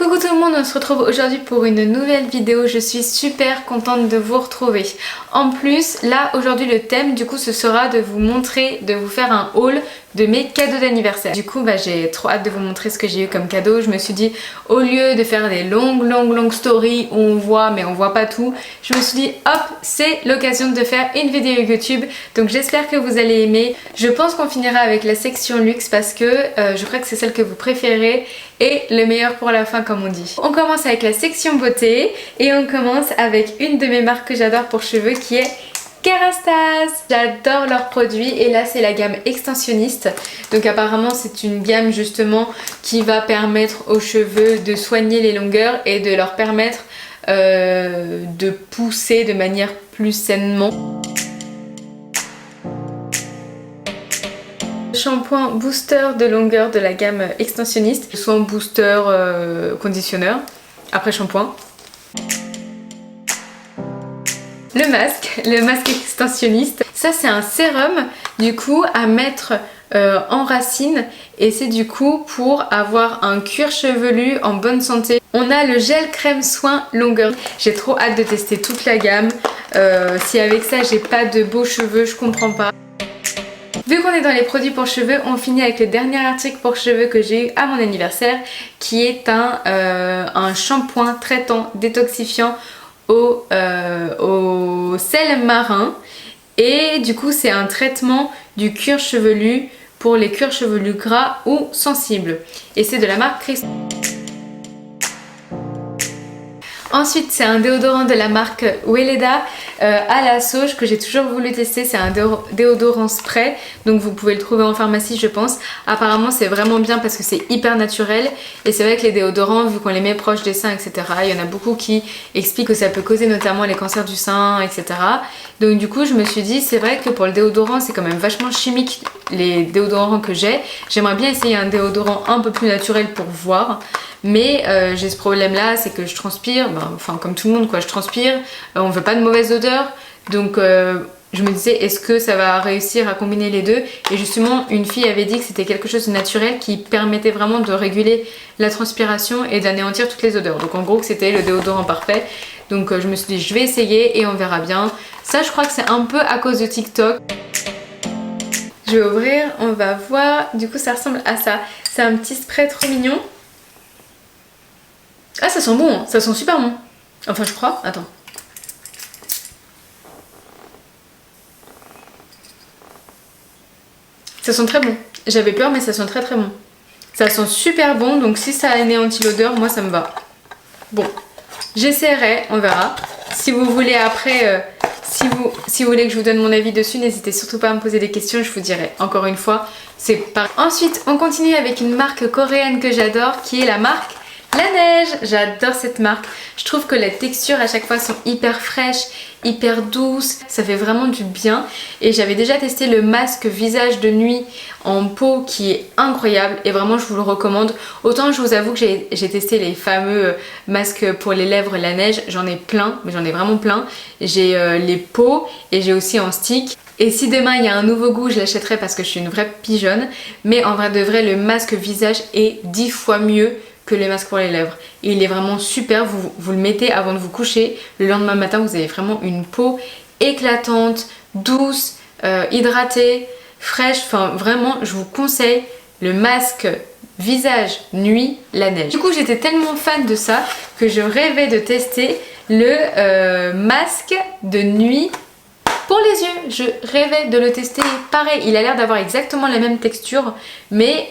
Coucou tout le monde, on se retrouve aujourd'hui pour une nouvelle vidéo. Je suis super contente de vous retrouver. En plus, là aujourd'hui le thème du coup ce sera de vous montrer, de vous faire un haul de mes cadeaux d'anniversaire. Du coup j'ai trop hâte de vous montrer ce que j'ai eu comme cadeau. Je me suis dit au lieu de faire des longues stories où on voit mais on voit pas tout, je me suis dit hop, c'est l'occasion de faire une vidéo YouTube. Donc j'espère que vous allez aimer. Je pense qu'on finira avec la section luxe parce que je crois que c'est celle que vous préférez et le meilleur pour la fin comme on dit. On commence avec la section beauté et on commence avec une de mes marques que j'adore pour cheveux qui est Kérastase. J'adore leurs produits et là c'est la gamme extensionniste. Donc apparemment c'est une gamme justement qui va permettre aux cheveux de soigner les longueurs et de leur permettre de pousser de manière plus sainement. Shampoing booster de longueur de la gamme extensionniste, soit en booster conditionneur, après shampoing. Le masque extensionniste, ça c'est un sérum du coup à mettre en racine et c'est du coup pour avoir un cuir chevelu en bonne santé. On a le gel crème soin longueur. J'ai trop hâte de tester toute la gamme. Si avec ça j'ai pas de beaux cheveux, je comprends pas. Vu qu'on est dans les produits pour cheveux, on finit avec le dernier article pour cheveux que j'ai eu à mon anniversaire qui est un shampoing traitant détoxifiant au sel marin et du coup c'est un traitement du cuir chevelu pour les cuirs chevelus gras ou sensibles et c'est de la marque Crystal. Ensuite c'est un déodorant de la marque Weleda à la sauge que j'ai toujours voulu tester. C'est un déodorant spray, donc vous pouvez le trouver en pharmacie je pense. Apparemment c'est vraiment bien parce que c'est hyper naturel et c'est vrai que les déodorants vu qu'on les met proches des seins etc, il y en a beaucoup qui expliquent que ça peut causer notamment les cancers du sein etc. Donc du coup je me suis dit c'est vrai que pour le déodorant c'est quand même vachement chimique les déodorants que j'ai. J'aimerais bien essayer un déodorant un peu plus naturel pour voir. Mais j'ai ce problème là, c'est que je transpire, enfin comme tout le monde quoi, je transpire, on veut pas de mauvaise odeur, donc je me disais est-ce que ça va réussir à combiner les deux. Et justement une fille avait dit que c'était quelque chose de naturel qui permettait vraiment de réguler la transpiration et d'anéantir toutes les odeurs. Donc en gros que c'était le déodorant parfait, donc je me suis dit je vais essayer et on verra bien. Ça je crois que c'est un peu à cause de TikTok. Je vais ouvrir, on va voir, du coup ça ressemble à ça. C'est un petit spray trop mignon. Ah ça sent bon, hein. Ça sent super bon. Enfin je crois, attends. Ça sent très bon. J'avais peur mais ça sent très bon. Ça sent super bon donc si ça anéantit l'odeur, moi ça me va. Bon, j'essaierai, on verra. Si vous voulez après, si vous voulez que je vous donne mon avis dessus, n'hésitez surtout pas à me poser des questions, je vous dirai. Encore une fois, c'est pareil. Ensuite, on continue avec une marque coréenne que j'adore qui est la marque La Neige. J'adore cette marque. Je trouve que les textures à chaque fois sont hyper fraîches, hyper douces. Ça fait vraiment du bien. Et j'avais déjà testé le masque visage de nuit en peau qui est incroyable. Et vraiment je vous le recommande. Autant je vous avoue que j'ai testé les fameux masques pour les lèvres La Neige. J'en ai plein, mais j'en ai vraiment plein. J'ai les peaux et j'ai aussi en stick. Et si demain il y a un nouveau goût, je l'achèterai parce que je suis une vraie pigeonne. Mais en vrai de vrai, le masque visage est 10 fois mieux que les masques pour les lèvres. Et il est vraiment super, vous le mettez avant de vous coucher. Le lendemain matin, vous avez vraiment une peau éclatante, douce, hydratée, fraîche. Enfin vraiment, je vous conseille le masque visage nuit La Neige. Du coup, j'étais tellement fan de ça que je rêvais de tester le masque de nuit pour les yeux. Je rêvais de le tester. Pareil, il a l'air d'avoir exactement la même texture, mais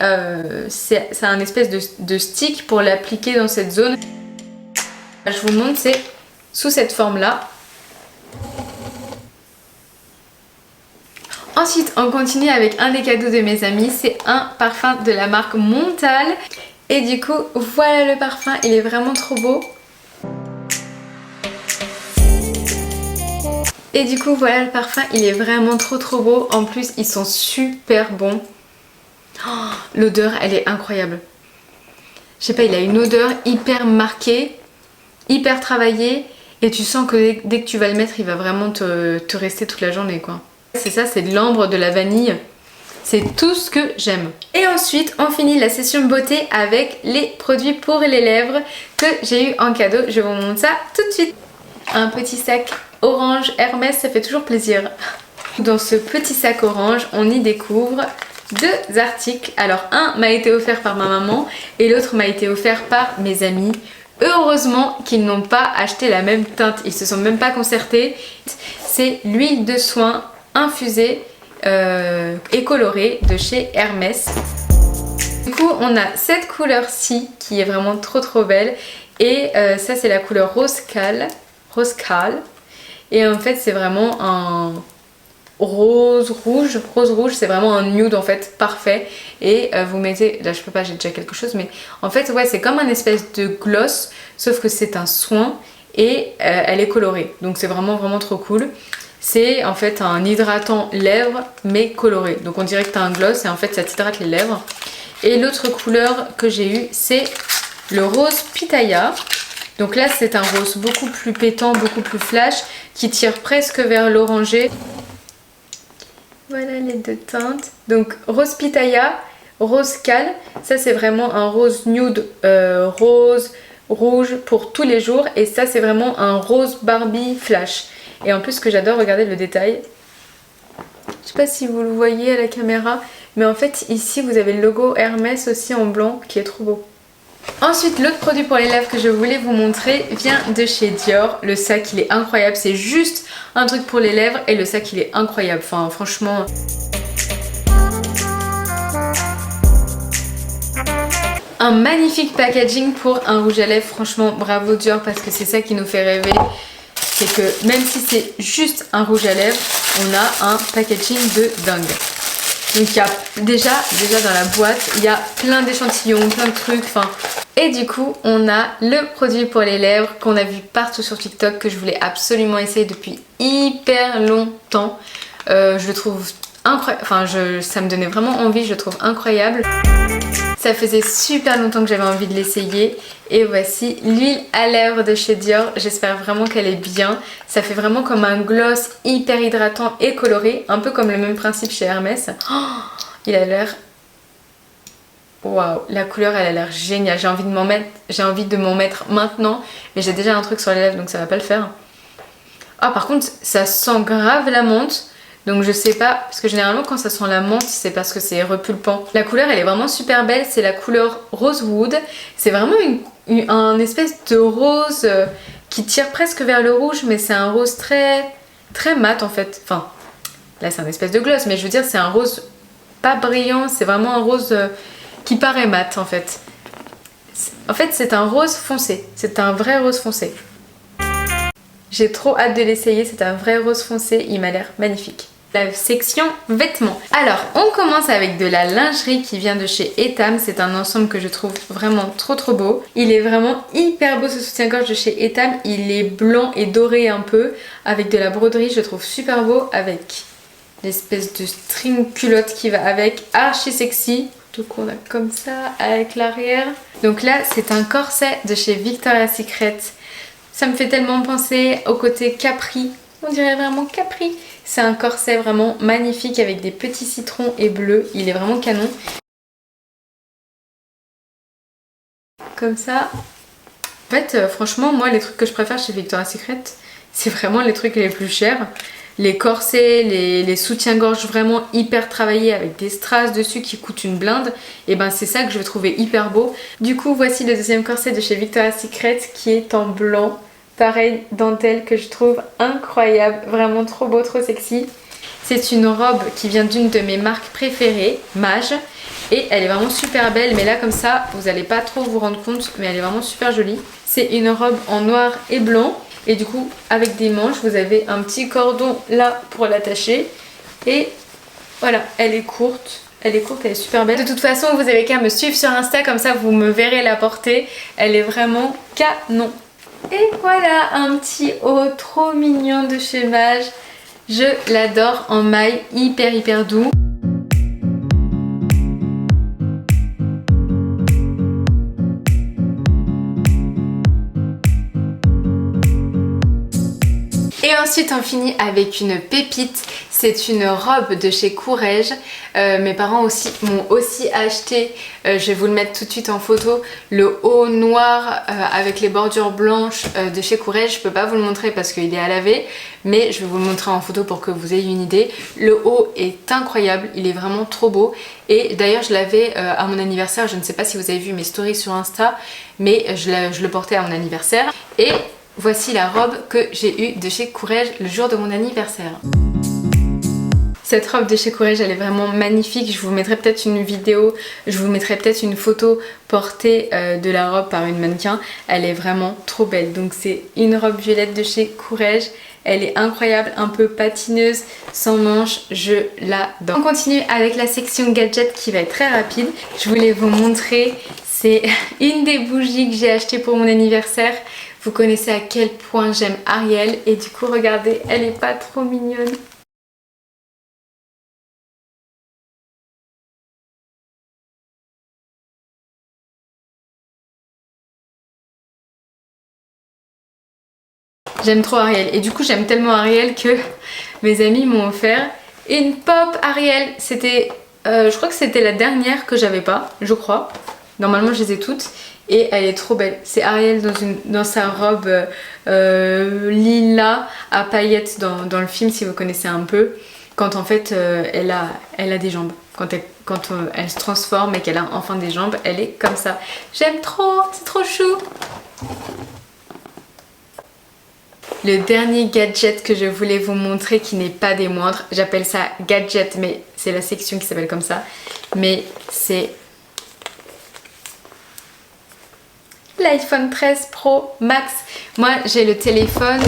c'est un espèce de stick pour l'appliquer dans cette zone. Je vous montre, c'est sous cette forme-là. Ensuite, on continue avec un des cadeaux de mes amis. C'est un parfum de la marque Montal. Et du coup, voilà le parfum. Il est vraiment trop beau. Et du coup voilà le parfum, il est vraiment trop beau. En plus ils sont super bons. Oh, l'odeur elle est incroyable. Je sais pas, il a une odeur hyper marquée, hyper travaillée. Et tu sens que dès que tu vas le mettre il va vraiment te rester toute la journée quoi. C'est ça, c'est de l'ambre, de la vanille C'est tout ce que j'aime. Et ensuite, on finit la session beauté avec les produits pour les lèvres que j'ai eu en cadeau. Je vous montre ça tout de suite. Un petit sac orange Hermès, ça fait toujours plaisir. Dans ce petit sac orange, on y découvre 2 articles. Alors un m'a été offert par ma maman et l'autre m'a été offert par mes amis. Heureusement qu'ils n'ont pas acheté la même teinte, ils se sont même pas concertés. C'est l'huile de soin infusée et colorée de chez Hermès. Du coup on a cette couleur-ci qui est vraiment trop belle et ça c'est la couleur rose cale. Et en fait c'est vraiment un rose rouge, c'est vraiment un nude en fait parfait. Et vous mettez, là je peux pas, j'ai déjà quelque chose, mais en fait ouais c'est comme un espèce de gloss sauf que c'est un soin et elle est colorée, donc c'est vraiment trop cool. C'est en fait un hydratant lèvres mais coloré, donc on dirait que t'as un gloss et en fait ça t'hydrate les lèvres. Et l'autre couleur que j'ai eu c'est le rose pitaya. Donc là c'est un rose beaucoup plus pétant, beaucoup plus flash, qui tire presque vers l'orangé. Voilà les 2 teintes. Donc rose pitaya, rose cale, ça c'est vraiment un rose nude, rose, rouge pour tous les jours. Et ça c'est vraiment un rose Barbie flash. Et en plus ce que j'adore, regardez le détail. Je sais pas si vous le voyez à la caméra, mais en fait ici vous avez le logo Hermès aussi en blanc qui est trop beau. Ensuite l'autre produit pour les lèvres que je voulais vous montrer vient de chez Dior. Le sac il est incroyable, c'est juste un truc pour les lèvres et le sac il est incroyable, enfin franchement. Un magnifique packaging pour un rouge à lèvres, franchement bravo Dior parce que c'est ça qui nous fait rêver. C'est que même si c'est juste un rouge à lèvres, on a un packaging de dingue. Donc il y a déjà dans la boîte, il y a plein d'échantillons, plein de trucs, enfin. Et du coup, on a le produit pour les lèvres qu'on a vu partout sur TikTok, que je voulais absolument essayer depuis hyper longtemps. Je le trouve incroyable, enfin ça me donnait vraiment envie, je le trouve incroyable. Ça faisait super longtemps que j'avais envie de l'essayer. Et voici l'huile à lèvres de chez Dior. J'espère vraiment qu'elle est bien. Ça fait vraiment comme un gloss hyper hydratant et coloré. Un peu comme le même principe chez Hermès. Oh, il a l'air... Waouh, la couleur elle a l'air géniale. J'ai envie de m'en mettre maintenant. Mais j'ai déjà un truc sur les lèvres donc ça va pas le faire. Ah par contre ça sent grave la menthe. Donc je sais pas, parce que généralement quand ça sent la menthe c'est parce que c'est repulpant. La couleur elle est vraiment super belle, c'est la couleur Rosewood. C'est vraiment un espèce de rose qui tire presque vers le rouge, mais c'est un rose très mat en fait. Enfin, là c'est un espèce de gloss, mais je veux dire c'est un rose pas brillant, c'est vraiment un rose qui paraît mat en fait. En fait c'est un rose foncé, c'est un vrai rose foncé. J'ai trop hâte de l'essayer, c'est un vrai rose foncé, il m'a l'air magnifique. La section vêtements. Alors on commence avec de la lingerie qui vient de chez Etam. C'est un ensemble que je trouve vraiment trop beau. Il est vraiment hyper beau ce soutien-gorge de chez Etam. Il est blanc et doré un peu avec de la broderie, je le trouve super beau, avec l'espèce de string culotte qui va avec, archi sexy. Donc on a comme ça avec l'arrière. Donc là c'est un corset de chez Victoria's Secret. Ça me fait tellement penser au côté Capri. On dirait vraiment Capri. C'est un corset vraiment magnifique avec des petits citrons et bleus. Il est vraiment canon. Comme ça. En fait, franchement, moi, les trucs que je préfère chez Victoria's Secret, c'est vraiment les trucs les plus chers. Les corsets, les soutiens-gorge vraiment hyper travaillés avec des strass dessus qui coûtent une blinde. Et ben c'est ça que je vais trouver hyper beau. Du coup, voici le deuxième corset de chez Victoria's Secret qui est en blanc. Pareil, dentelle que je trouve incroyable, vraiment trop beau, trop sexy. C'est une robe qui vient d'une de mes marques préférées, Mage. Et elle est vraiment super belle, mais là comme ça, vous n'allez pas trop vous rendre compte, mais elle est vraiment super jolie. C'est une robe en noir et blanc. Et du coup, avec des manches, vous avez un petit cordon là pour l'attacher. Et voilà, elle est courte. Elle est courte, elle est super belle. De toute façon, vous avez qu'à me suivre sur Insta, comme ça vous me verrez la porter. Elle est vraiment canon. Et voilà un petit haut trop mignon de chez Mage. Je l'adore, en maille, hyper doux. Et Et ensuite on finit avec une pépite, c'est une robe de chez Courrèges. Mes parents aussi m'ont aussi acheté, je vais vous le mettre tout de suite en photo, le haut noir avec les bordures blanches de chez Courrèges. Je peux pas vous le montrer parce qu'il est à laver, mais je vais vous le montrer en photo pour que vous ayez une idée. Le haut est incroyable, il est vraiment trop beau. Et d'ailleurs je l'avais à mon anniversaire, je ne sais pas si vous avez vu mes stories sur Insta, mais je le portais à mon anniversaire. Et voici la robe que j'ai eue de chez Courrèges le jour de mon anniversaire. Cette robe de chez Courrèges, elle est vraiment magnifique. Je vous mettrai peut-être une vidéo, je vous mettrai peut-être une photo portée de la robe par une mannequin. Elle est vraiment trop belle. Donc c'est une robe violette de chez Courrèges. Elle est incroyable, un peu patineuse, sans manches, je l'adore. On continue avec la section gadget qui va être très rapide. Je voulais vous montrer, c'est une des bougies que j'ai achetées pour mon anniversaire. Vous connaissez à quel point j'aime Ariel et du coup regardez, elle est pas trop mignonne. J'aime trop Ariel et du coup j'aime tellement Ariel que mes amis m'ont offert une pop Ariel. C'était, je crois que c'était la dernière que j'avais pas, je crois. Normalement je les ai toutes. Et elle est trop belle. C'est Ariel dans sa robe lilas à paillettes dans le film, si vous connaissez un peu. Quand en fait elle a des jambes. Quand elle se transforme et qu'elle a enfin des jambes, elle est comme ça. J'aime trop, c'est trop chou. Le dernier gadget que je voulais vous montrer qui n'est pas des moindres, j'appelle ça gadget mais c'est la section qui s'appelle comme ça. Mais c'est l'iPhone 13 Pro Max. Moi j'ai le téléphone,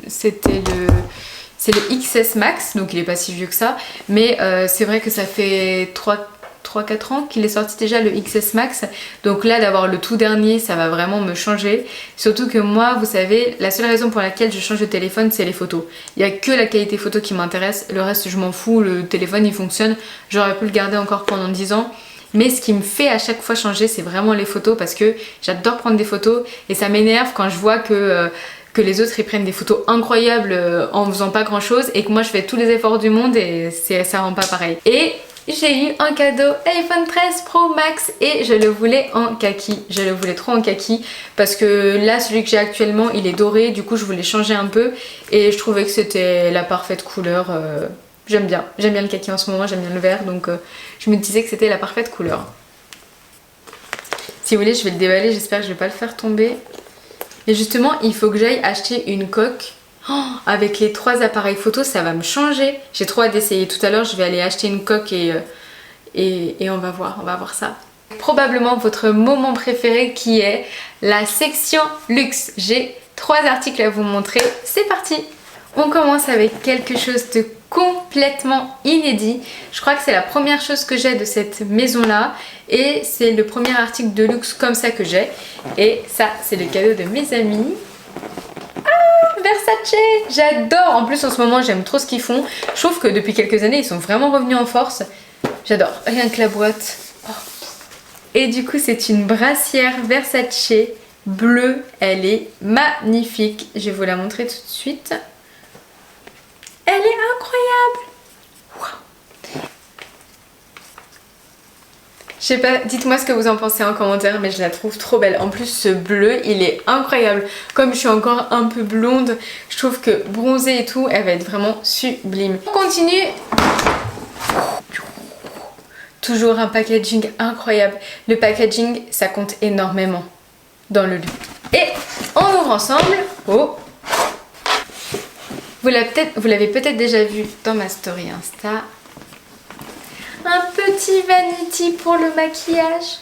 c'est le XS Max, donc il est pas si vieux que ça, mais c'est vrai que ça fait 3-4 ans qu'il est sorti déjà le XS Max, donc là d'avoir le tout dernier ça va vraiment me changer, surtout que moi vous savez la seule raison pour laquelle je change de téléphone c'est les photos. Il n'y a que la qualité photo qui m'intéresse, le reste je m'en fous, le téléphone il fonctionne, j'aurais pu le garder encore pendant 10 ans. Mais ce qui me fait à chaque fois changer, c'est vraiment les photos parce que j'adore prendre des photos et ça m'énerve quand je vois que les autres ils prennent des photos incroyables en faisant pas grand chose et que moi je fais tous les efforts du monde et ça rend pas pareil. Et j'ai eu un cadeau iPhone 13 Pro Max et je le voulais en kaki. Je le voulais trop en kaki parce que là celui que j'ai actuellement il est doré, du coup je voulais changer un peu et je trouvais que c'était la parfaite couleur. J'aime bien le kaki en ce moment, j'aime bien le vert, donc je me disais que c'était la parfaite couleur. Si vous voulez, je vais le déballer, j'espère que je vais pas le faire tomber. Et justement, il faut que j'aille acheter une coque. Oh, avec les 3 appareils photo, ça va me changer. J'ai trop hâte d'essayer. Tout à l'heure, je vais aller acheter une coque et on va voir ça. Probablement votre moment préféré qui est la section luxe. J'ai 3 articles à vous montrer, c'est parti! On commence avec quelque chose de complètement inédit. Je crois que c'est la première chose que j'ai de cette maison là et c'est le premier article de luxe comme ça que j'ai et ça c'est le cadeau de mes amis. Ah, Versace, j'adore. En plus en ce moment j'aime trop ce qu'ils font. Je trouve que depuis quelques années ils sont vraiment revenus en force. J'adore, rien que la boîte. Oh. Et du coup c'est une brassière Versace bleue, elle est magnifique. Je vais vous la montrer tout de suite. Elle est incroyable. Wow. Je sais pas, dites-moi ce que vous en pensez en commentaire, mais je la trouve trop belle. En plus, ce bleu, il est incroyable. Comme je suis encore un peu blonde, je trouve que bronzée et tout, elle va être vraiment sublime. On continue. Toujours un packaging incroyable. Le packaging, ça compte énormément dans le luxe. Et on ouvre ensemble. Oh! Vous l'avez peut-être déjà vu dans ma story Insta. Un petit vanity pour le maquillage.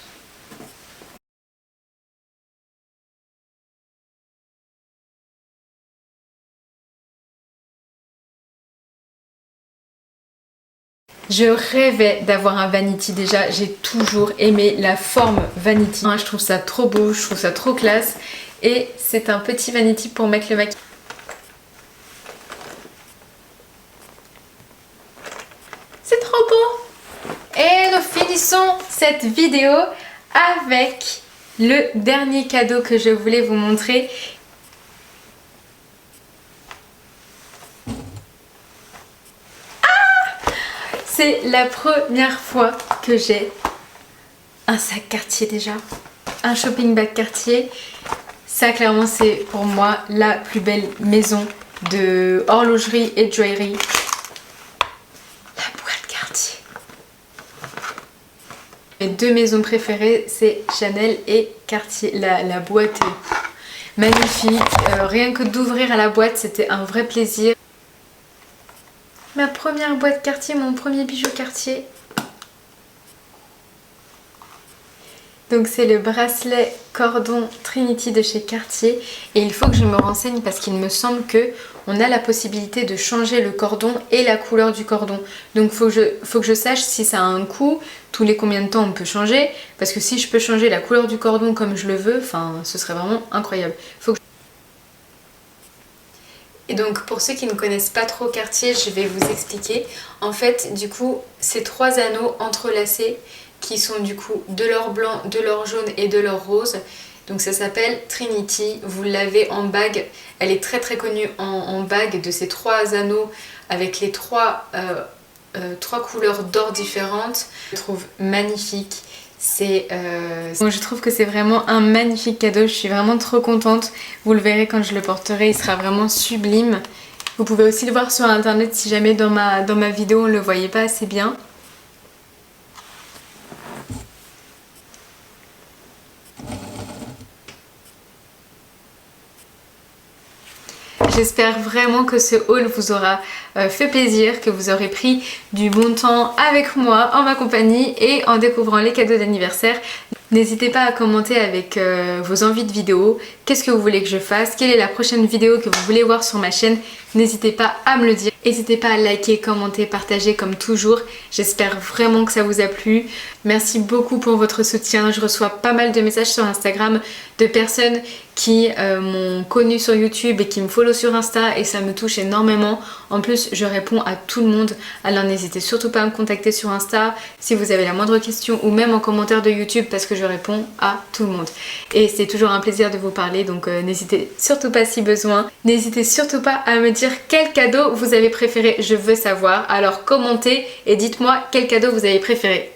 Je rêvais d'avoir un vanity déjà, j'ai toujours aimé la forme vanity. Je trouve ça trop beau, je trouve ça trop classe. Et c'est un petit vanity pour mettre le maquillage. C'est trop beau! Et nous finissons cette vidéo avec le dernier cadeau que je voulais vous montrer. C'est la première fois que j'ai un sac Cartier déjà. Un shopping bag Cartier. Ça clairement c'est pour moi la plus belle maison de horlogerie et de joaillerie. La boîte Cartier. Mes deux maisons préférées c'est Chanel et Cartier. La boîte est magnifique. Rien que d'ouvrir à la boîte c'était un vrai plaisir. Ma première boîte Cartier, mon premier bijou Cartier. Donc c'est le bracelet cordon Trinity de chez Cartier et il faut que je me renseigne parce qu'il me semble que on a la possibilité de changer le cordon et la couleur du cordon. Donc faut que je sache si ça a un coût, tous les combien de temps on peut changer, parce que si je peux changer la couleur du cordon comme je le veux, enfin ce serait vraiment incroyable. Et donc pour ceux qui ne connaissent pas trop Cartier, je vais vous expliquer. En fait du coup ces trois anneaux entrelacés qui sont du coup de l'or blanc, de l'or jaune et de l'or rose. Donc ça s'appelle Trinity, vous l'avez en bague, elle est très connue en bague de ces trois anneaux avec les trois couleurs d'or différentes. Je le trouve magnifique, je trouve que c'est vraiment un magnifique cadeau, je suis vraiment trop contente. Vous le verrez quand je le porterai, il sera vraiment sublime. Vous pouvez aussi le voir sur internet si jamais dans ma vidéo on ne le voyait pas assez bien. J'espère vraiment que ce haul vous aura fait plaisir, que vous aurez pris du bon temps avec moi, en ma compagnie et en découvrant les cadeaux d'anniversaire. N'hésitez pas à commenter avec vos envies de vidéos, qu'est-ce que vous voulez que je fasse, quelle est la prochaine vidéo que vous voulez voir sur ma chaîne. N'hésitez pas à me le dire, n'hésitez pas à liker, commenter, partager comme toujours. J'espère vraiment que ça vous a plu. Merci beaucoup pour votre soutien, je reçois pas mal de messages sur Instagram de personnes qui m'ont connue sur YouTube et qui me follow sur Insta et ça me touche énormément. En plus je réponds à tout le monde, alors n'hésitez surtout pas à me contacter sur Insta si vous avez la moindre question ou même en commentaire de YouTube parce que je réponds à tout le monde. Et c'est toujours un plaisir de vous parler donc n'hésitez surtout pas si besoin. N'hésitez surtout pas à me dire quel cadeau vous avez préféré, je veux savoir. Alors commentez et dites-moi quel cadeau vous avez préféré.